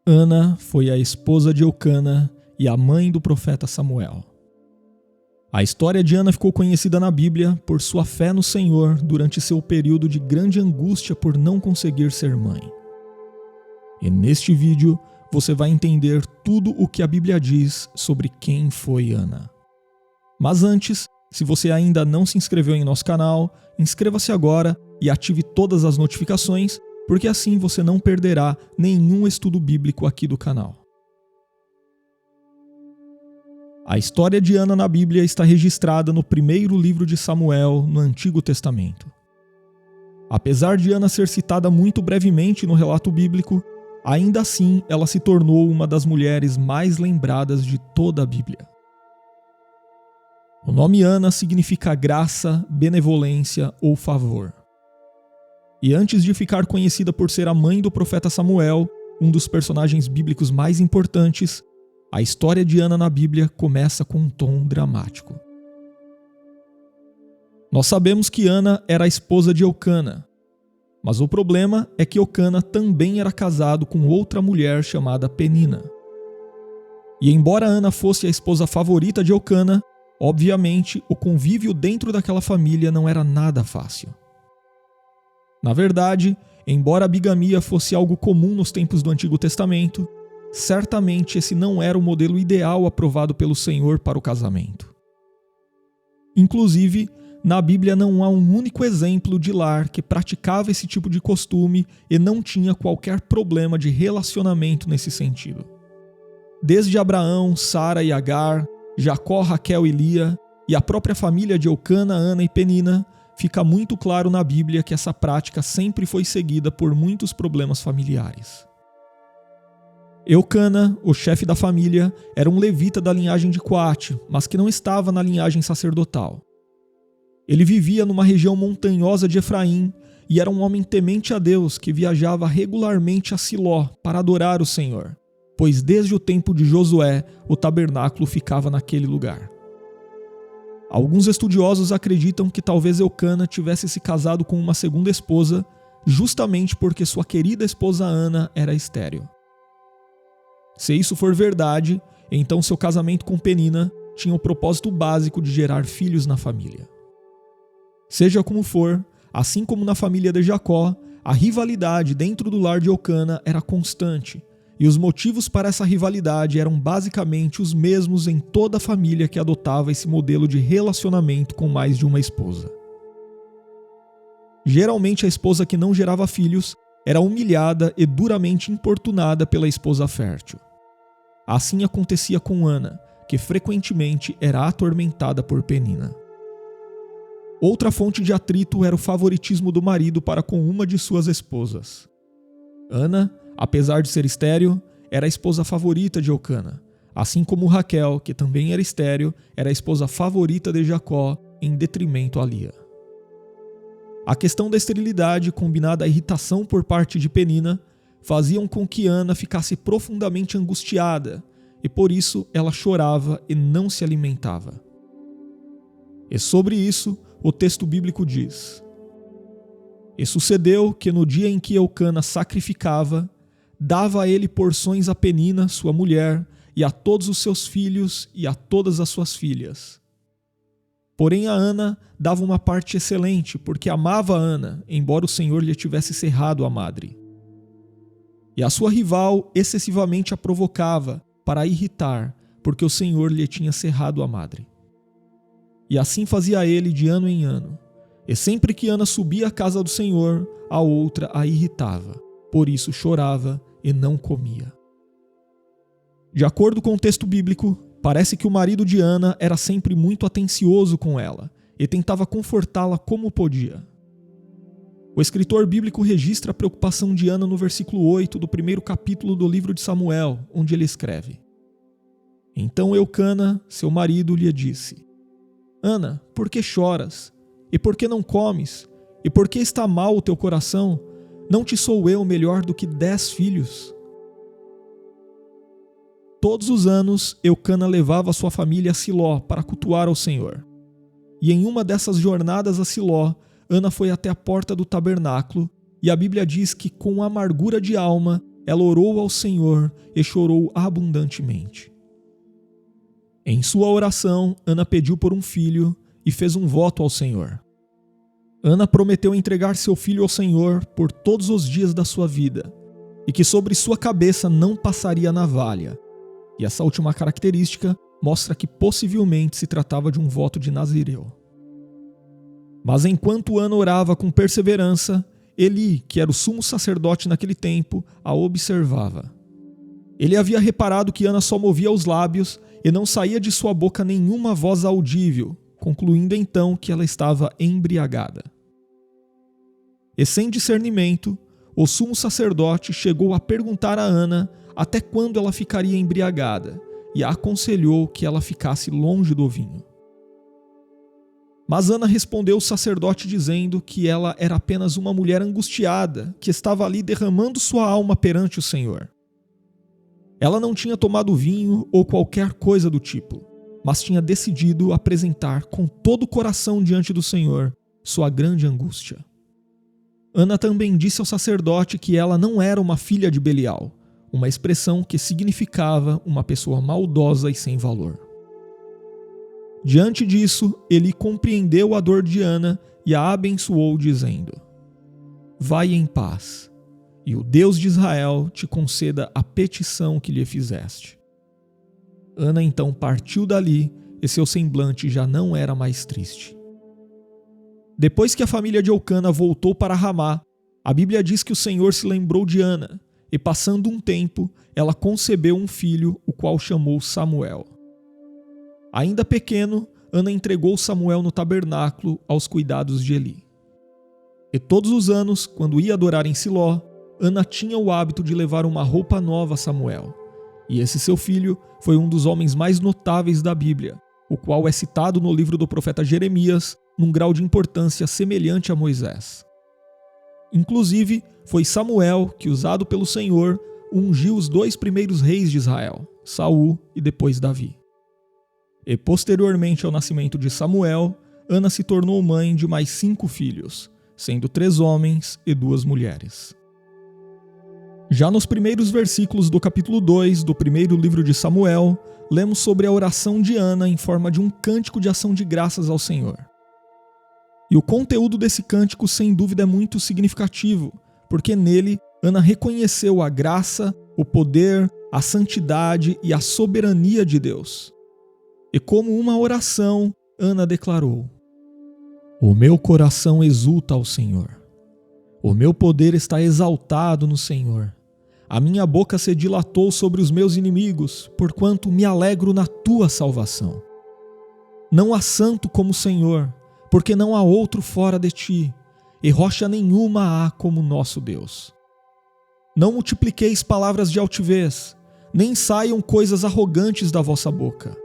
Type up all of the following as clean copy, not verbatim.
Ana foi a esposa de Eucana e a mãe do profeta Samuel. A história de Ana ficou conhecida na Bíblia por sua fé no Senhor durante seu período de grande angústia por não conseguir ser mãe. E neste vídeo você vai entender tudo o que a Bíblia diz sobre quem foi Ana. Mas antes, se você ainda não se inscreveu em nosso canal, inscreva-se agora e ative todas as notificações, porque assim você não perderá nenhum estudo bíblico aqui do canal. A história de Ana na Bíblia está registrada no primeiro livro de Samuel, no Antigo Testamento. Apesar de Ana ser citada muito brevemente no relato bíblico, ainda assim ela se tornou uma das mulheres mais lembradas de toda a Bíblia. O nome Ana significa graça, benevolência ou favor. E antes de ficar conhecida por ser a mãe do profeta Samuel, um dos personagens bíblicos mais importantes, a história de Ana na Bíblia começa com um tom dramático. Nós sabemos que Ana era a esposa de Eucana, mas o problema é que Eucana também era casado com outra mulher chamada Penina. E embora Ana fosse a esposa favorita de Eucana, obviamente o convívio dentro daquela família não era nada fácil. Na verdade, embora a bigamia fosse algo comum nos tempos do Antigo Testamento, certamente esse não era o modelo ideal aprovado pelo Senhor para o casamento. Inclusive, na Bíblia não há um único exemplo de lar que praticava esse tipo de costume e não tinha qualquer problema de relacionamento nesse sentido. Desde Abraão, Sara e Agar, Jacó, Raquel e Lia, e a própria família de Eucana, Ana e Penina, fica muito claro na Bíblia que essa prática sempre foi seguida por muitos problemas familiares. Eucana, o chefe da família, era um levita da linhagem de Coate, mas que não estava na linhagem sacerdotal. Ele vivia numa região montanhosa de Efraim e era um homem temente a Deus que viajava regularmente a Siló para adorar o Senhor, pois desde o tempo de Josué o tabernáculo ficava naquele lugar. Alguns estudiosos acreditam que talvez Eucana tivesse se casado com uma segunda esposa, justamente porque sua querida esposa Ana era estéril. Se isso for verdade, então seu casamento com Penina tinha o propósito básico de gerar filhos na família. Seja como for, assim como na família de Jacó, a rivalidade dentro do lar de Eucana era constante, e os motivos para essa rivalidade eram basicamente os mesmos em toda a família que adotava esse modelo de relacionamento com mais de uma esposa. Geralmente a esposa que não gerava filhos era humilhada e duramente importunada pela esposa fértil. Assim acontecia com Ana, que frequentemente era atormentada por Penina. Outra fonte de atrito era o favoritismo do marido para com uma de suas esposas. Ana, apesar de ser estéril, era a esposa favorita de Eucana, assim como Raquel, que também era estéril, era a esposa favorita de Jacó, em detrimento a Lia. A questão da esterilidade, combinada à irritação por parte de Penina, faziam com que Ana ficasse profundamente angustiada, e por isso ela chorava e não se alimentava. E sobre isso, o texto bíblico diz: E sucedeu que no dia em que Eucana sacrificava, dava a ele porções a Penina, sua mulher, e a todos os seus filhos e a todas as suas filhas. Porém a Ana dava uma parte excelente, porque amava Ana, embora o Senhor lhe tivesse cerrado a madre. E a sua rival excessivamente a provocava para a irritar, porque o Senhor lhe tinha cerrado a madre. E assim fazia ele de ano em ano. E sempre que Ana subia à casa do Senhor, a outra a irritava. Por isso chorava e não comia. De acordo com o texto bíblico, parece que o marido de Ana era sempre muito atencioso com ela e tentava confortá-la como podia. O escritor bíblico registra a preocupação de Ana no versículo 8 do primeiro capítulo do livro de Samuel, onde ele escreve: Então Eucana, seu marido, lhe disse: Ana, por que choras? E por que não comes? E por que está mal o teu coração? Não te sou eu melhor do que 10 filhos? Todos os anos, Eucana levava sua família a Siló para cultuar ao Senhor. E em uma dessas jornadas a Siló, Ana foi até a porta do tabernáculo, e a Bíblia diz que com amargura de alma, ela orou ao Senhor e chorou abundantemente. Em sua oração, Ana pediu por um filho e fez um voto ao Senhor. Ana prometeu entregar seu filho ao Senhor por todos os dias da sua vida, e que sobre sua cabeça não passaria navalha. E essa última característica mostra que possivelmente se tratava de um voto de Nazireu. Mas enquanto Ana orava com perseverança, Eli, que era o sumo sacerdote naquele tempo, a observava. Ele havia reparado que Ana só movia os lábios e não saía de sua boca nenhuma voz audível, concluindo então que ela estava embriagada. E sem discernimento, o sumo sacerdote chegou a perguntar a Ana até quando ela ficaria embriagada e a aconselhou que ela ficasse longe do vinho. Mas Ana respondeu ao sacerdote dizendo que ela era apenas uma mulher angustiada que estava ali derramando sua alma perante o Senhor. Ela não tinha tomado vinho ou qualquer coisa do tipo, mas tinha decidido apresentar com todo o coração diante do Senhor sua grande angústia. Ana também disse ao sacerdote que ela não era uma filha de Belial, uma expressão que significava uma pessoa maldosa e sem valor. Diante disso, ele compreendeu a dor de Ana e a abençoou, dizendo: Vai em paz, e o Deus de Israel te conceda a petição que lhe fizeste. Ana então partiu dali e seu semblante já não era mais triste. Depois que a família de Eucana voltou para Ramá, a Bíblia diz que o Senhor se lembrou de Ana, e passando um tempo, ela concebeu um filho, o qual chamou Samuel. Ainda pequeno, Ana entregou Samuel no tabernáculo aos cuidados de Eli. E todos os anos, quando ia adorar em Siló, Ana tinha o hábito de levar uma roupa nova a Samuel. E esse seu filho foi um dos homens mais notáveis da Bíblia, o qual é citado no livro do profeta Jeremias, num grau de importância semelhante a Moisés. Inclusive, foi Samuel que, usado pelo Senhor, ungiu os 2 primeiros reis de Israel, Saul e depois Davi. E posteriormente ao nascimento de Samuel, Ana se tornou mãe de mais 5 filhos, sendo 3 homens e 2 mulheres. Já nos primeiros versículos do capítulo 2 do primeiro livro de Samuel, lemos sobre a oração de Ana em forma de um cântico de ação de graças ao Senhor. E o conteúdo desse cântico, sem dúvida, é muito significativo, porque nele Ana reconheceu a graça, o poder, a santidade e a soberania de Deus. E como uma oração, Ana declarou: O meu coração exulta ao Senhor. O meu poder está exaltado no Senhor. A minha boca se dilatou sobre os meus inimigos, porquanto me alegro na tua salvação. Não há santo como o Senhor, porque não há outro fora de ti, e rocha nenhuma há como nosso Deus. Não multipliqueis palavras de altivez, nem saiam coisas arrogantes da vossa boca.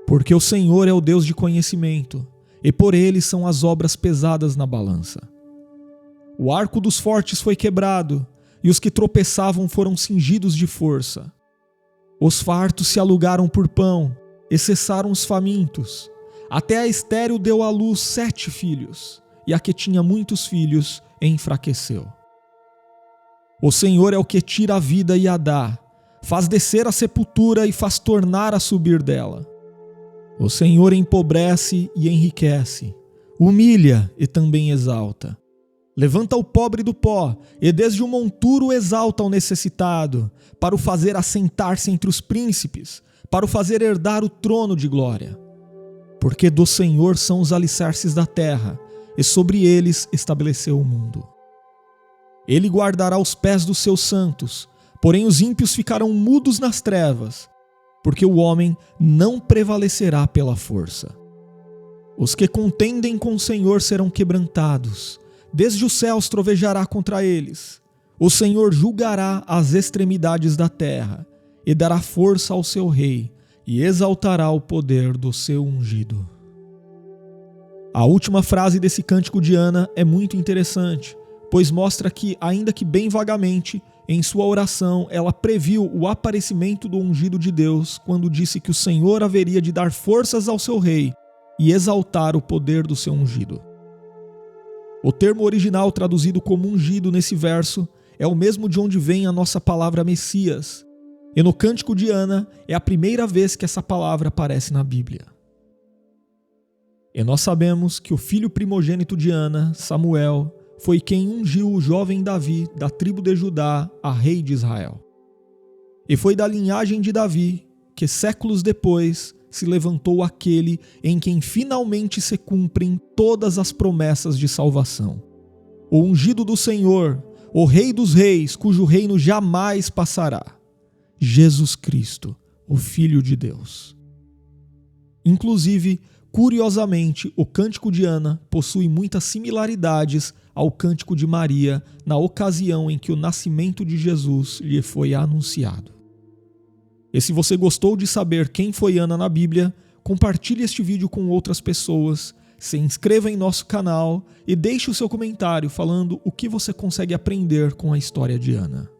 Porque o Senhor é o Deus de conhecimento, e por ele são as obras pesadas na balança. O arco dos fortes foi quebrado, e os que tropeçavam foram cingidos de força. Os fartos se alugaram por pão, e cessaram os famintos. Até a estéril deu à luz 7 filhos, e a que tinha muitos filhos enfraqueceu. O Senhor é o que tira a vida e a dá, faz descer a sepultura e faz tornar a subir dela. O Senhor empobrece e enriquece, humilha e também exalta. Levanta o pobre do pó, e desde o monturo exalta o necessitado, para o fazer assentar-se entre os príncipes, para o fazer herdar o trono de glória. Porque do Senhor são os alicerces da terra, e sobre eles estabeleceu o mundo. Ele guardará os pés dos seus santos, porém os ímpios ficarão mudos nas trevas, porque o homem não prevalecerá pela força. Os que contendem com o Senhor serão quebrantados, desde os céus trovejará contra eles. O Senhor julgará as extremidades da terra, e dará força ao seu rei, e exaltará o poder do seu ungido. A última frase desse cântico de Ana é muito interessante, pois mostra que, ainda que bem vagamente, em sua oração ela previu o aparecimento do ungido de Deus quando disse que o Senhor haveria de dar forças ao seu rei e exaltar o poder do seu ungido. O termo original traduzido como ungido nesse verso é o mesmo de onde vem a nossa palavra Messias. E no Cântico de Ana é a primeira vez que essa palavra aparece na Bíblia. E nós sabemos que o filho primogênito de Ana, Samuel, foi quem ungiu o jovem Davi da tribo de Judá a rei de Israel. E foi da linhagem de Davi que séculos depois se levantou aquele em quem finalmente se cumprem todas as promessas de salvação. O ungido do Senhor, o Rei dos Reis, cujo reino jamais passará. Jesus Cristo, o Filho de Deus. Inclusive, curiosamente, o Cântico de Ana possui muitas similaridades ao Cântico de Maria na ocasião em que o nascimento de Jesus lhe foi anunciado. E se você gostou de saber quem foi Ana na Bíblia, compartilhe este vídeo com outras pessoas, se inscreva em nosso canal e deixe o seu comentário falando o que você consegue aprender com a história de Ana.